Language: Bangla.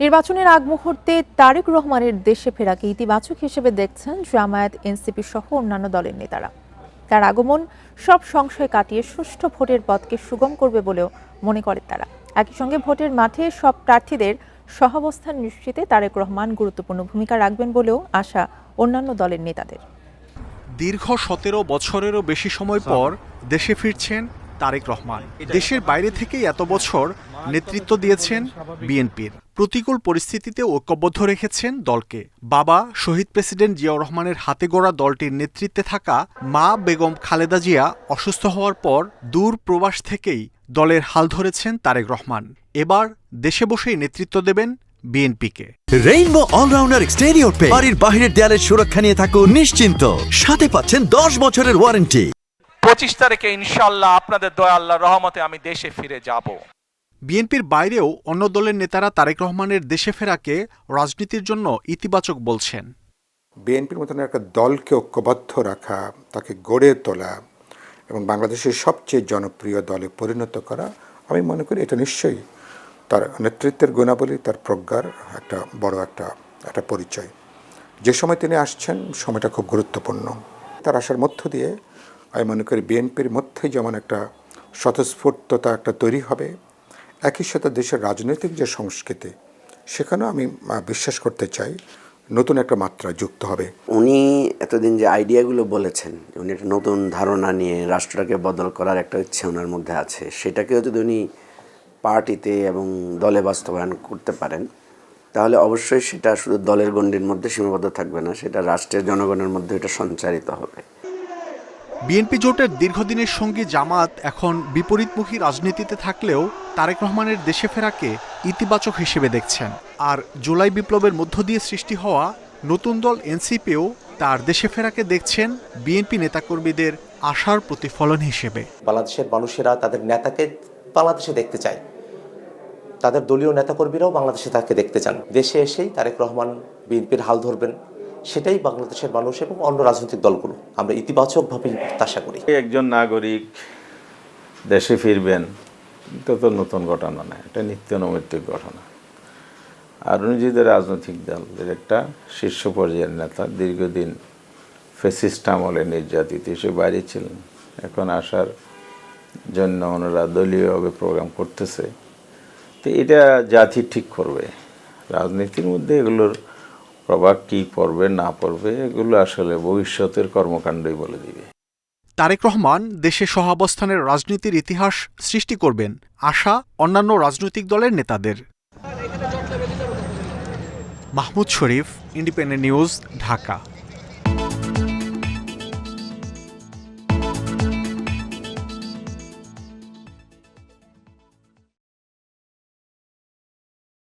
নির্বাচনের আগ মুহূর্তে তারেক রহমানের দেশে ফেরাকে ইতিবাচক হিসেবে দেখছেন জামায়াত, এনসিপি সহ অন্যান্য দলের নেতারা। তার আগমন সব সংশয় কাটিয়ে সুষ্ঠু ভোটের পথকে সুগম করবে বলেও মনে করেন তারা। একই সঙ্গে ভোটের মাঠে সব প্রার্থীদের সহাবস্থান নিশ্চিতে তারেক রহমান গুরুত্বপূর্ণ ভূমিকা রাখবেন বলেও আশা অন্যান্য দলের নেতাদের। দীর্ঘ ১৭ বছরেরও বেশি সময় পর দেশে ফিরছেন তারেক রহমান। দেশের বাইরে থেকেই এত বছর নেতৃত্ব দিয়েছেন বিএনপির। প্রতিকূল পরিস্থিতিতে ঐক্যবদ্ধ রেখেছেন দলকে। বাবা শহীদ প্রেসিডেন্ট জিয়াউর রহমানের হাতে গড়া দলটির নেতৃত্বে থাকা মা বেগম খালেদা জিয়া অসুস্থ হওয়ার পর দূর প্রবাস থেকেই দলের হাল ধরেছেন তারেক রহমান। এবার দেশে বসেই নেতৃত্ব দেবেন বিএনপিকে। রেইনবো অলরাউন্ডার এক্সটেরিয়র পেইন্ট বাড়ির বাহিরের দেয়ালের সুরক্ষা নিয়ে থাকুন নিশ্চিন্ত। সাথে পাচ্ছেন 10 বছরের ওয়ারেন্টি। 25 তারিখে ইনশাআল্লাহ আপনাদের দয়া আল্লাহর রহমতে আমি দেশে ফিরে যাব। বিএনপির বাইরেও অন্য দলের নেতারা তারেক রহমানের দেশে ফেরাকে রাজনীতির জন্য ইতিবাচক বলছেন। বিএনপির মতন একটা দলকে ঐক্যবদ্ধ রাখা, তাকে গড়ে তোলা এবং বাংলাদেশের সবচেয়ে জনপ্রিয় দলে পরিণত করা, আমি মনে করি এটা নিশ্চয়ই তার নেতৃত্বের গুণাবলী, তার প্রজ্ঞার একটা বড় একটা পরিচয়। যে সময় তিনি আসছেন সময়টা খুব গুরুত্বপূর্ণ। তার আসার মধ্য দিয়ে আমি মনে করি বিএনপির মধ্যে যেমন একটা স্বতঃস্ফূর্ততা একটা তৈরি হবে, একই সাথে দেশের রাজনৈতিক যে সংস্কৃতি সেখানেও আমি বিশ্বাস করতে চাই নতুন একটা মাত্রা যুক্ত হবে। উনি এতদিন যে আইডিয়াগুলো বলেছেন, উনি একটা নতুন ধারণা নিয়ে রাষ্ট্রটাকে বদল করার একটা ইচ্ছে ওনার মধ্যে আছে, সেটাকেও যদি উনি পার্টিতে এবং দলে বাস্তবায়ন করতে পারেন তাহলে অবশ্যই সেটা শুধু দলের গণ্ডির মধ্যে সীমাবদ্ধ থাকবে না, সেটা রাষ্ট্রের জনগণের মধ্যে এটা সঞ্চারিত হবে। বিএনপি জোটের দীর্ঘদিনের সঙ্গী জামাত এখন বিপরীতমুখী রাজনীতিতে থাকলেও তারেক রহমানের দেশে ফেরাকে ইতিবাচক হিসেবে দেখছেন। আর জুলাই বিপ্লবের মধ্য দিয়ে সৃষ্টি হওয়া নতুন দল এনসিপিও তার দেশে ফেরাকে দেখছেন বিএনপি নেতাকর্মীদের আশার প্রতিফলন হিসেবে। বাংলাদেশের মানুষেরা তাদের নেতাকে বাংলাদেশে দেখতে চায়, তাদের দলীয় নেতাকর্মীরাও বাংলাদেশে তাকে দেখতে চান। দেশে এসেই তারেক রহমান বিএনপির হাল ধরবেন, সেটাই বাংলাদেশের মানুষ এবং অন্য রাজনৈতিক দলগুলো আমরা ইতিবাচকভাবে প্রত্যাশা করি। একজন নাগরিক দেশে ফিরবেন, এটা তো নতুন ঘটনা না, এটা নিত্য নৈমিত্তিক ঘটনা। আর উনি যদি রাজনৈতিক দলের একটা শীর্ষ পর্যায়ের নেতা, দীর্ঘদিন ফ্যাসিস্ট আমলে নির্যাতিত হিসেবে বাইরে ছিলেন, এখন আসার জন্য ওনারা দলীয়ভাবে প্রোগ্রাম করতেছে, তো এটা জাতি ঠিক করবে। রাজনীতির মধ্যে এগুলোর প্রভাব কী পড়বে না পড়বে এগুলো আসলে ভবিষ্যতের কর্মকাণ্ডই বলে দিবে। তারেক রহমান দেশে সহাবস্থানের রাজনীতির ইতিহাস সৃষ্টি করবেন, আশা অন্যান্য রাজনৈতিক দলের নেতাদের। মাহমুদ শরীফ, ইন্ডিপেন্ডেন্ট নিউজ, ঢাকা।